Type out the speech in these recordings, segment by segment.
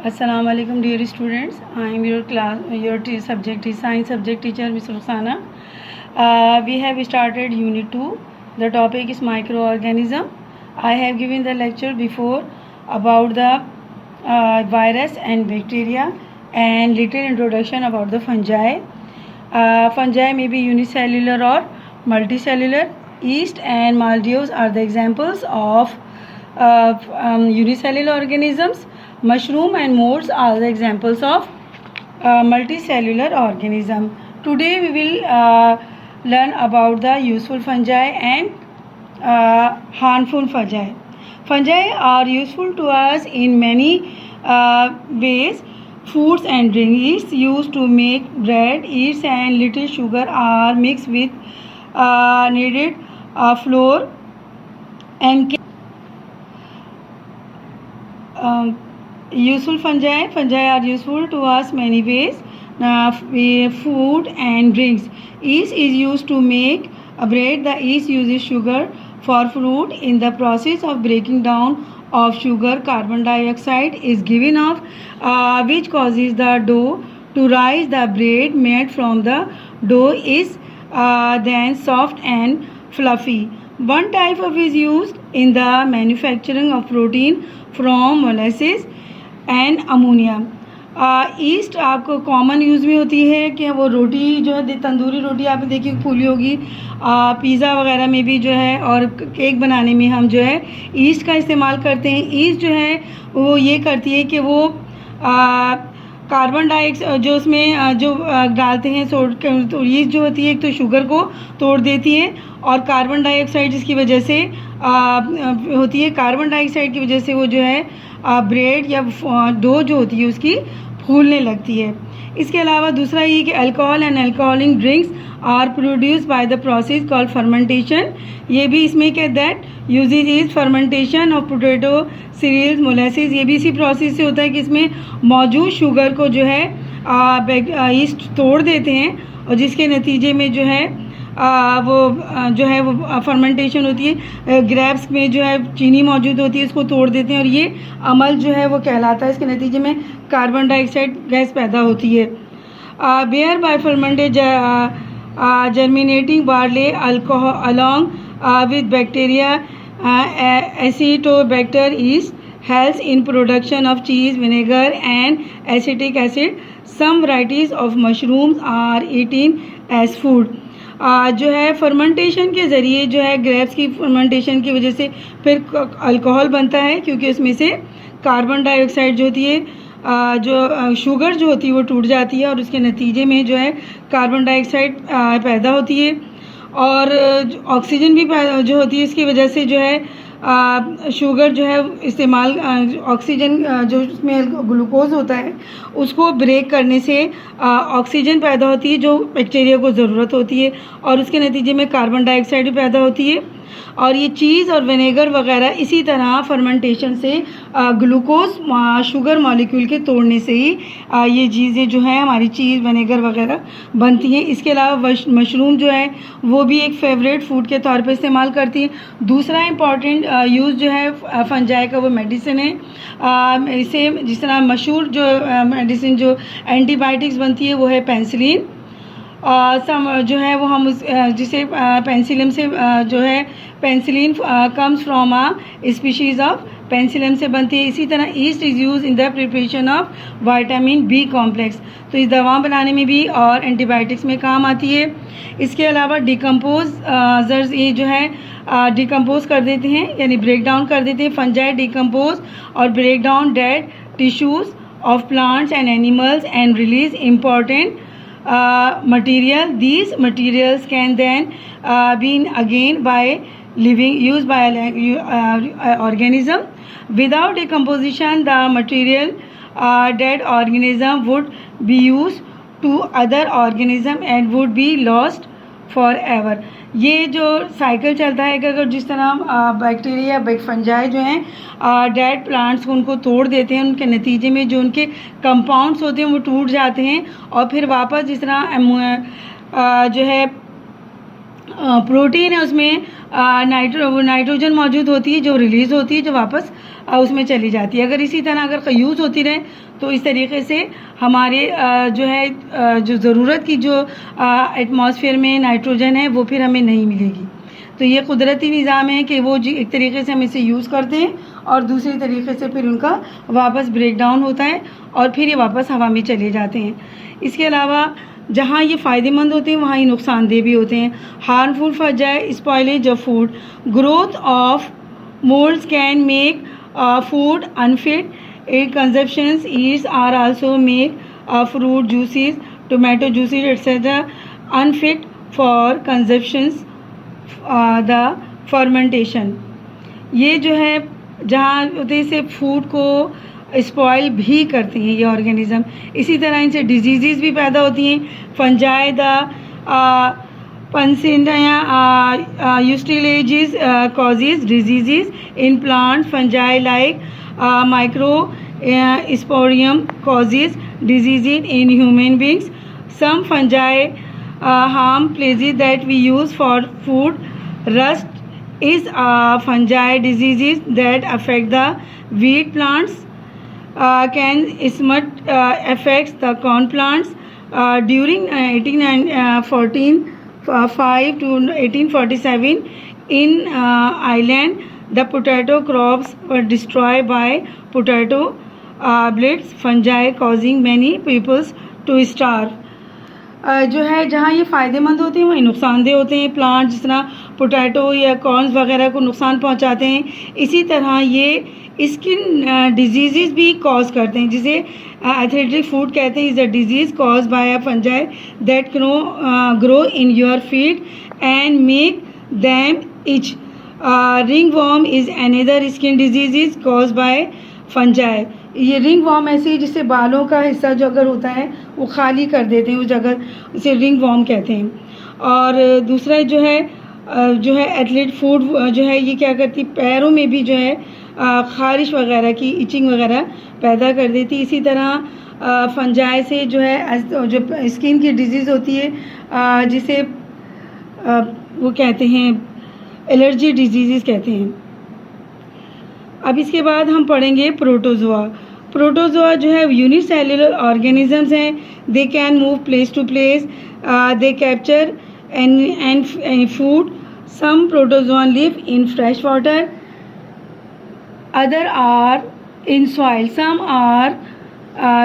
Assalamu alaikum dear students. I am your subject is science subject teacher Miss Rukhsana. We have started unit 2. The topic is microorganism. I have given the lecture before about the virus and bacteria and little introduction about the fungi. Fungi may be unicellular or multicellular. Yeast and mildews are the examples of unicellular organisms. Mushroom and molds are the examples of multicellular organism. Today we will learn about the useful fungi and harmful fungi. Fungi are useful to us in many ways. Foods and drinks. Yeast used to make bread. Yeast and little sugar are mixed with kneaded flour and useful fungi. Fungi are useful to us many ways. Food and drinks. Yeast is used to make a bread. The yeast uses sugar for fruit. In the process of breaking down of sugar, carbon dioxide is given off, which causes the dough to rise. The bread made from the dough is then soft and fluffy. One type of is used in the manufacturing of protein from molasses and ammonia. East आपको common use में होती है कि वो रोटी जो है तंदूरी रोटी आपने देखी फूली होगी, पिज़्ज़ा वगैरह में भी जो है और केक बनाने में हम जो है ईस्ट का इस्तेमाल करते हैं. ईस्ट जो है वो ये करती है कि वो कार्बन डाइऑक्साइड जो उसमें जो डालते हैं तो ईस्ट जो होती है एक तो शुगर को तोड़ देती है और कार्बन डाइऑक्साइड जिसकी वजह से होती है. कार्बन डाइऑक्साइड की वजह से वो जो है ब्रेड या डो जो होती है उसकी फूलने लगती है. इसके अलावा दूसरा ये कि alcohol and alcoholic drinks are produce by the process called fermentation. ये भी इसमें क्या that uses is fermentation of potato cereals molasses. ये भी इसी प्रोसेस से होता है कि इसमें मौजूद शुगर को जो है ईस्ट तोड़ देते हैं और जिसके नतीजे में जो है वो जो है वो फर्मेंटेशन होती है. ग्रेप्स में जो है चीनी मौजूद होती है उसको तोड़ देते हैं और ये अमल जो है वो कहलाता है. इसके नतीजे में कार्बन डाइऑक्साइड गैस पैदा होती है. Beer by fermented germinating barley alcohol along with bacteria acetobacter yeast helps in production of cheese, vinegar and acetic acid. Some varieties of mushrooms are eaten as food. जो है fermentation के ज़रिए जो है grapes की फर्मेंटेशन की वजह से फिर अल्कोहल बनता है क्योंकि उसमें से कार्बन डाइऑक्साइड जो होती है जो शुगर जो होती है वो टूट जाती है और उसके नतीजे में जो है कार्बन डाइऑक्साइड पैदा होती है और ऑक्सीजन भी जो होती है इसकी वजह से जो है शुगर जो है इस्तेमाल ऑक्सीजन जो उसमें ग्लूकोज होता है उसको ब्रेक करने से ऑक्सीजन पैदा होती है जो बैक्टीरिया को ज़रूरत होती है और उसके नतीजे में कार्बन डाइऑक्साइड भी पैदा होती है. और ये चीज़ और विनेगर वगैरह इसी तरह फर्मेंटेशन से ग्लूकोज शुगर मॉलिक्यूल के तोड़ने से ही ये चीज़ें जो है हमारी चीज़ विनेगर वगैरह बनती हैं. इसके अलावा मशरूम जो है वो भी एक फेवरेट फूड के तौर पे इस्तेमाल करती है. दूसरा इम्पॉर्टेंट यूज़ जो है फंजाई का वो मेडिसिन है. इसे जिस तरह मशहूर जो मेडिसिन जो एंटीबायोटिक्स बनती है वो है पेंसिलिन. जो है वो हम जिसे पेंसिलियम से जो है penicillin comes from a species of penicillium से बनती है. इसी तरह yeast is use in the preparation of vitamin B complex. तो इस दवा बनाने में भी और एंटीबायोटिक्स में काम आती है. इसके अलावा डिकम्पोजर्स ये जो है डिकम्पोज कर देते हैं यानी ब्रेक डाउन कर देते हैं. फंजाई डिकम्पोज और break down dead tissues of plants and animals and release important material. These materials can then be again by used by organism. Without decomposition the material dead organism would be used to other organism and would be lost forever. ये जो cycle चलता है कि अगर जिस तरह bacteria fungi जो हैं डेड प्लांट्स को उनको तोड़ देते हैं उनके नतीजे में जो उनके कंपाउंड्स होते हैं वो टूट जाते हैं और फिर वापस जिस तरह जो है प्रोटीन है उसमें नाइट्रोजन मौजूद होती है जो रिलीज़ होती है, जो वापस उसमें चली जाती है। अगर इसी तरह अगर यूज़ होती रहे तो इस तरीके से हमारे जो है जो ज़रूरत की जो एटमॉस्फेयर में नाइट्रोजन है वो फिर हमें नहीं मिलेगी। तो ये कुदरती निज़ाम है कि वो एक तरीके से हम इसे यूज़ करते हैं और दूसरी तरीके से फिर उनका वापस ब्रेक डाउन होता है और फिर ये वापस हवा में चले जाते हैं। इसके अलावा जहाँ ये फ़ायदेमंद होते हैं वहाँ ये नुकसानदेह भी होते हैं। Harmful fungi spoilage of food, growth of moulds can make food unfit, its consumptions yeast are also make fruit juices, tomato juices etc. unfit for consumptions, the fermentation। ये जो है जहाँ होते से फूड को स्पॉइल भी करती हैं ये ऑर्गेनिज़म। इसी तरह इनसे डिजीज़ भी पैदा होती हैं। Fungi the Puccinia Ustilago causes diseases in plants, fungi like microsporium causes diseases in human beings. Some fungi harm places that we use for food. Rust is a fungi diseases that affect the wheat plants. Can smut affects the corn plants. During 1845 to 1847 in Ireland, the potato crops were destroyed by potato blitz fungi, causing many peoples to starve। जो है जहाँ ये फ़ायदेमंद होते हैं वहीं नुकसानदेह होते हैं। प्लांट जिस तरह पोटैटो या कॉर्न्स वगैरह को नुकसान पहुँचाते हैं, इसी तरह ये स्किन डिजीज़ भी कॉज करते हैं, जिसे एथलेटिक फूड कहते हैं। Is a disease cause by a fungi that grow in your feet and make them etch. Ringworm is another skin disease cause by fungi. ये रिंगवॉर्म ऐसी है जिससे बालों का हिस्सा जो अगर होता है वो खाली कर देते हैं, उस जगह इसे रिंगवॉर्म कहते हैं। और दूसरा जो है एथलीट फूड जो है ये क्या करती, पैरों में भी जो है ख़ारिश वगैरह की इचिंग वगैरह पैदा कर देती। इसी तरह फंजाई से जो है जो स्किन की डिजीज़ होती है जिसे वो कहते हैं एलर्जी डिजीज़ कहते हैं। अब इसके बाद हम पढ़ेंगे प्रोटोजोआ। प्रोटोजोआ जो है यूनिसेलुलर ऑर्गेनिजम्स हैं। They can move place to place, they capture and food. Some protozoa live in fresh water, other are in soil. Some are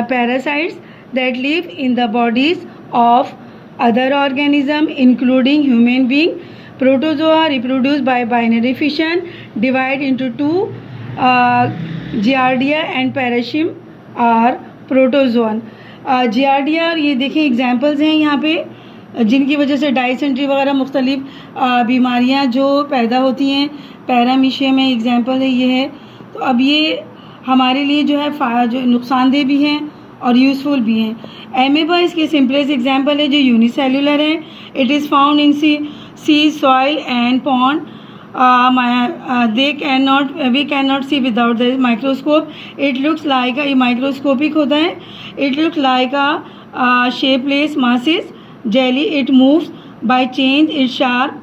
parasites that live in the bodies of other organism including human being. Protozoa reproduce by binary fission, divide into two. Giardia and Parashim are protozoan. Giardia ये देखें examples हैं यहाँ पे जिनकी वजह से dysentery वगैरह मुख्तलिफ बीमारियाँ जो पैदा होती हैं। पैरामीशियम में एग्जाम्पल है ये है। तो अब ये हमारे लिए जो है जो नुकसानदेह भी हैं और यूज़फुल भी हैं। एमेबा इसके सिंपलेस्ट एग्जांपल है जो यूनिसेलुलर है। It is found in sea soil and pond. We can not see without the microscope. It looks like ये माइक्रोस्कोपिक होता है। It looks like a shapeless masses jelly. It moves by change it sharp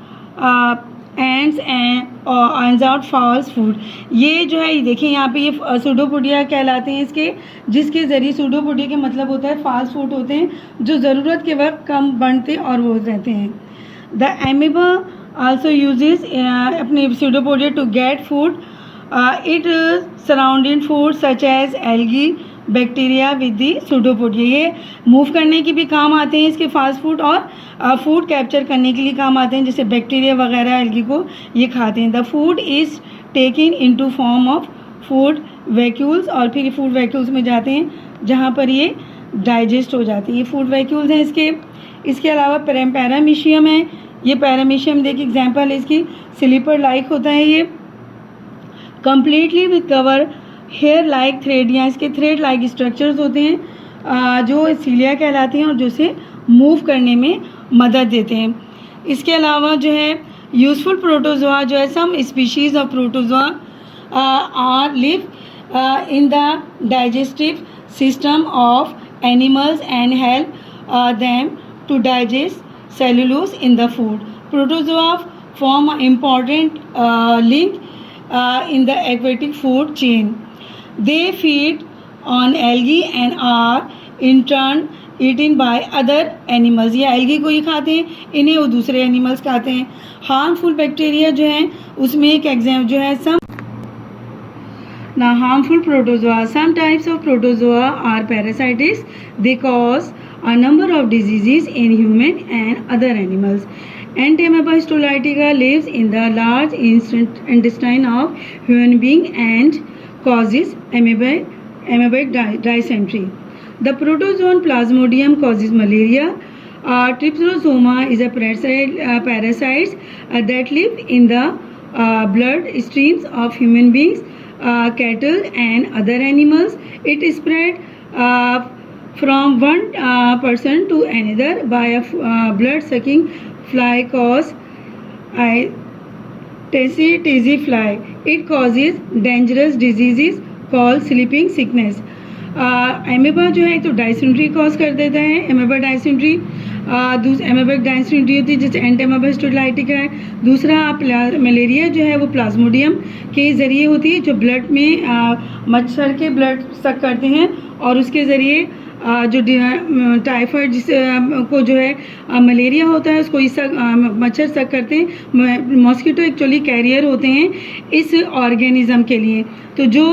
ends and out falls food. ये जो है ये देखिए यहाँ पे ये सूडोपोडिया कहलाते हैं इसके, जिसके ज़रिए सूडोपोडिया के मतलब होता है फास्ट फूड होते हैं जो ज़रूरत के वक्त कम बनते और वो रहते हैं। द एमीबा आल्सो यूजेस अपने pseudopodia to get food. It surrounding food such as algae bacteria with the pseudopodia. ये मूव करने की भी काम आते हैं इसके फास्ट फूड, और फूड कैप्चर करने के लिए काम आते हैं, जैसे बैक्टीरिया वगैरह एल्गी को ये खाते हैं। The food is taken into form of food vacuoles, और फिर ये फूड वैक्यूल्स में जाते हैं जहाँ पर ये डाइजेस्ट हो जाती है। ये फूड वैक्यूल्स हैं इसके अलावा पैरामीशियम है। ये पैरामीशियम देखिए एग्जाम्पल है इसकी, स्लीपर लाइक होता है ये, completely with cover hair like thread, या इसके थ्रेड लाइक स्ट्रक्चर्स होते हैं जो सीलिया कहलाते हैं और जो से मूव करने में मदद देते हैं। इसके अलावा जो है यूज़फुल प्रोटोजोआ जो है, some species of protozoa are live in the digestive system of animals and help them to digest cellulose in the food. Protozoa form an important link in the aquatic food chain. They feed on algae and are in turn eaten by other animals. ये algae को ही खाते हैं, इन्हें वो दूसरे animals खाते हैं. Harmful bacteria जो हैं उसमें एक एग्जाम जो है Now harmful protozoa. Some types of protozoa are parasites. They cause a number of diseases in human and other animals. Entamoeba histolytica lives in the large intestine of human being and causes amoebic dysentery. The protozoan Plasmodium causes malaria. Trypanosoma is a parasite that live in the blood streams of human beings, cattle and other animals. It is spread from one person to another by a blood-sucking fly called tsetse fly. It causes dangerous diseases called sleeping sickness. एमेबा जो है तो dysentery cause कर देता है, एमेबा dysentery. Amoebic dysentery होती है जैसे एंटेमोबा histolytica है. दूसरा मलेरिया जो है वो प्लाज्मोडियम के ज़रिए होती है, जो ब्लड में मच्छर के ब्लड सक करते हैं और उसके ज़रिए जो टाइफाइड जिस को जो है मलेरिया होता है उसको इस मच्छर सक करते हैं. मॉस्किटो एक्चुअली कैरियर होते हैं इस ऑर्गेनिज़म के लिए. तो जो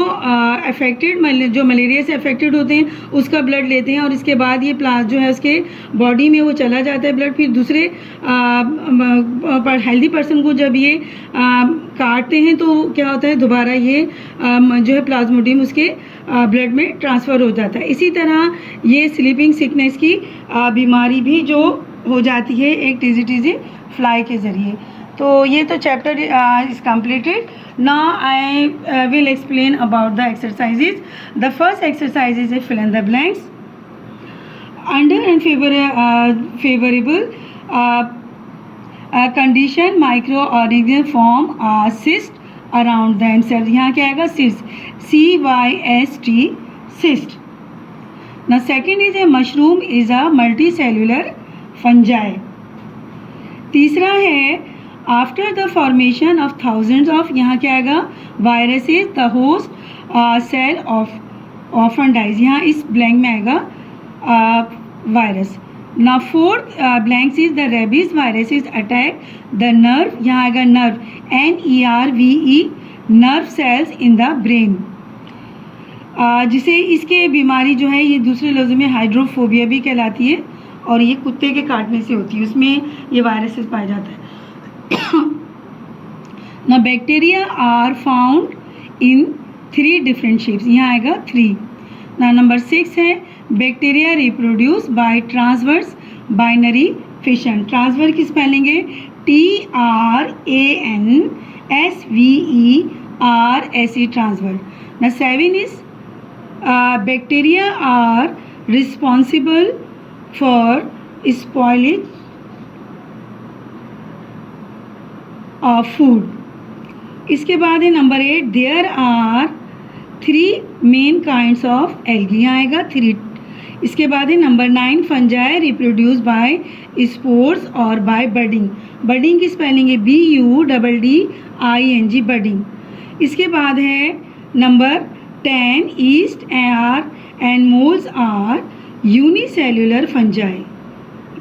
जो मलेरिया से अफेक्टेड होते हैं उसका ब्लड लेते हैं और इसके बाद ये जो है उसके बॉडी में वो चला जाता है ब्लड. फिर दूसरे हेल्दी पर्सन को जब ये काटते हैं तो क्या होता है, दोबारा ये जो है प्लाज्मोडियम उसके ब्लड में ट्रांसफ़र हो जाता है. इसी तरह ये स्लीपिंग सिकनेस की बीमारी भी जो हो जाती है एक टीजी फ्लाई के ज़रिए. तो ये तो chapter is completed. Now I will explain about the exercises. The first exercise is fill in the blanks. Under unfavourable condition micro organism form cyst around themselves. यहाँ क्या आएगा, cyst, CYST, cyst. Now second is a mushroom is a multicellular fungi. तीसरा है after the formation of thousands of, यहाँ क्या आएगा, viruses, the host cell often dies. यहाँ इस blank में आएगा virus. Now fourth blanks is the rabies viruses attack the nerve. यहाँ आएगा nerve, NERVE, nerve cells in the brain. जिसे इसके बीमारी जो है ये दूसरे लफ्ज़ में हाइड्रोफोबिया भी कहलाती है और ये कुत्ते के काटने से होती है, उसमें ये वायरसेस पाया जाता है. ना bacteria are found in 3 different shapes. यहाँ आएगा 3. ना नंबर 6 है bacteria reproduce by transverse binary fission. Transfer की स्पेलिंग है TRANSVERSE, ट्रांसफर. ना 7 is bacteria are responsible for spoilage of food. इसके बाद है number 8, there are 3 main kinds of algae. यहाँ आएगा 3. इसके बाद है number 9, fungi reproduce by spores और by budding. budding की स्पेलिंग है BUDDING, budding. इसके बाद है number 10, yeast and molds are unicellular fungi.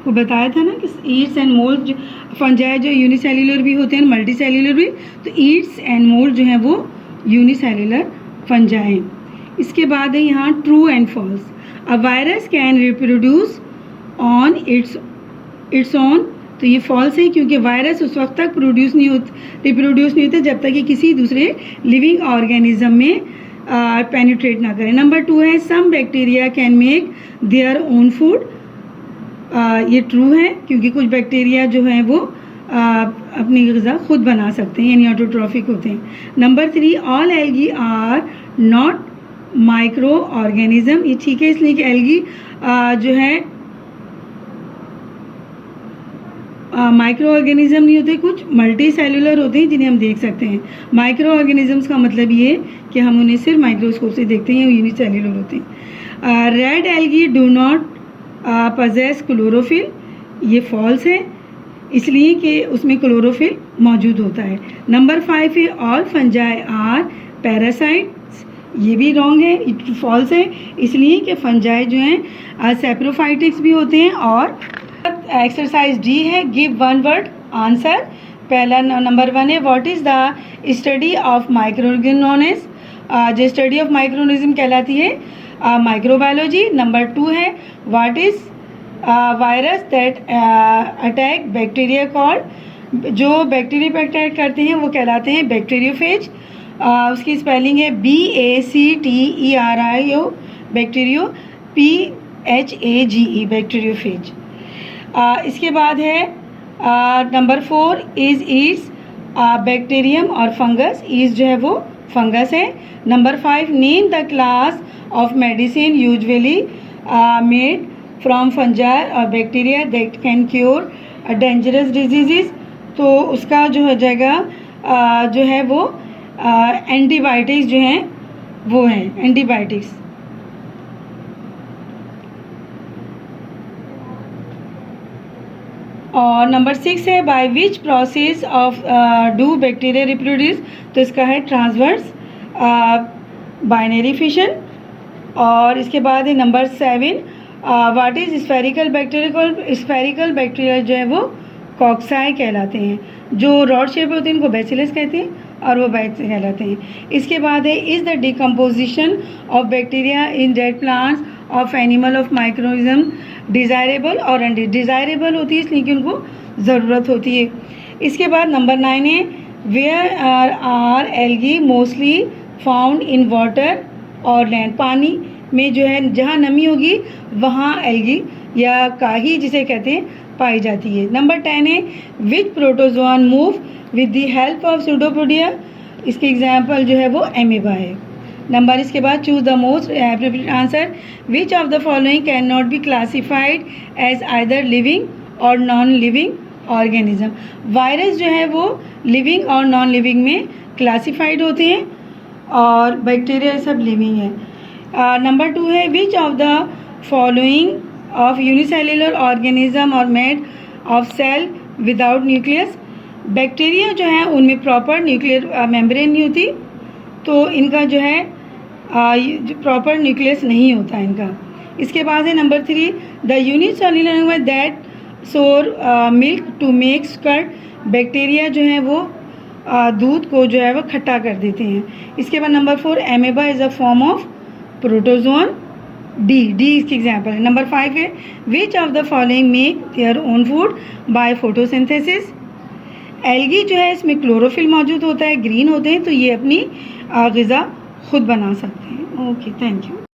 को बताया था ना कि yeast and mold fungi जो unicellular भी होते हैं मल्टी सेल्यूलर भी, तो yeast and mold जो है वो unicellular fungi हैं. इसके बाद है यहाँ true and false. A virus can reproduce on its own. तो ये false है क्योंकि वायरस उस वक्त तक रिप्रोड्यूस नहीं होते जब तक कि किसी दूसरे लिविंग ऑर्गेनिज्म में पेनिट्रेट ना करें. नंबर 2 है some bacteria can make their own food. ये ट्रू है क्योंकि कुछ बैक्टीरिया जो हैं वो अपनी ग़िज़ा खुद बना सकते हैं, यानी ऑटोट्रॉफिक होते हैं. Number 3, all algae are not micro organism. ये ठीक है इसलिए कि एल्गी जो है माइक्रो ऑर्गेनिज्म नहीं होते, कुछ मल्टी सेलुलर होते हैं जिन्हें हम देख सकते हैं. माइक्रो ऑर्गेनिजम्स का मतलब ये कि हम उन्हें सिर्फ माइक्रोस्कोप से देखते हैं, यूनिसेल्युलर होते हैं. Red algae do not possess chlorophyll. ये फॉल्स है इसलिए कि उसमें क्लोरोफिल मौजूद होता है। नंबर 5 है ऑल फंजाई आर पैरासाइट्स, ये भी रॉन्ग है, फॉल्स है, इसलिए कि फंजाई जो हैं सेप्रोफाइटिक्स भी होते हैं। और एक्सरसाइज डी है गिव वन वर्ड आंसर। पहला नंबर 1 है what is the study of microorganism known as, जो स्टडी ऑफ माइक्रोऑर्गेनिज्म कहलाती है माइक्रोबायोलॉजी। नंबर 2 है what is virus that attack bacteria called, जो बैक्टीरिया पर अटैक करते हैं वो कहलाते हैं बैक्टीरियोफेज। उसकी स्पेलिंग है BACTERIO बैक्टीरियो, PHAGE बैक्टीरियोफेज। इसके बाद है नंबर 4 इज़ ईट्स बैक्टीरियम और फंगस, ईज जो है वो फंगस है। Number 5 name the class of medicine usually made from fungi और bacteria that can cure dangerous disease, तो उसका जो हो जाएगा जो है वो एंटीबायोटिक्स जो हैं वो हैं एंटीबायोटिक्स। और नंबर 6 है by which process of do bacteria reproduce, तो इसका है ट्रांसवर्स बाइनरी फिशन। और इसके बाद है number 7 what is spherical bacteria, spherical bacteria जो है वो कॉक्साई कहलाते हैं, जो रॉड शेप होते हैं उनको बैसिलस कहते हैं और वो बैक्स कहलाते हैं। इसके बाद है is the decomposition of bacteria in dead plants of animal of microorganism desirable और अनडिज़ायरेबल होती है, इसलिए कि उनको ज़रूरत होती है। इसके बाद नंबर 9 है where are algae mostly found in water और लैंड, पानी में जो है जहाँ नमी होगी वहाँ एल्गी या काही जिसे कहते हैं पाई जाती है। नंबर 10 है which protozoan move with the help of pseudopodia, इसके एग्जाम्पल जो है वो एमीबा है। नंबर इसके बाद choose the most appropriate answer which of the following can not be classified as either living और नॉन लिविंग ऑर्गेनिज्म, वायरस जो है वो लिविंग और नॉन लिविंग में क्लासिफाइड होते हैं और बैक्टीरिया सब लिविंग है। नंबर 2 है which of the following of unicellular organism और made of cell without nucleus, bacteria जो है उनमें प्रॉपर न्यूक्लियर मेम्ब्रेन नहीं होती, तो इनका जो है प्रॉपर न्यूक्लियस नहीं होता इनका। इसके बाद है number 3 the unicellular that sour milk to make curd, bacteria जो है वो दूध को जो है वो खट्टा कर देते हैं। इसके बाद number 4 amoeba is a form of protozoan, डी इसकी एग्जाम्पल है। नंबर 5 है which of the following make their own food by photosynthesis, algae जो है इसमें क्लोरोफिल मौजूद होता है, ग्रीन होते हैं, तो ये अपनी ग़िज़ा खुद बना सकते हैं। Okay, thank you.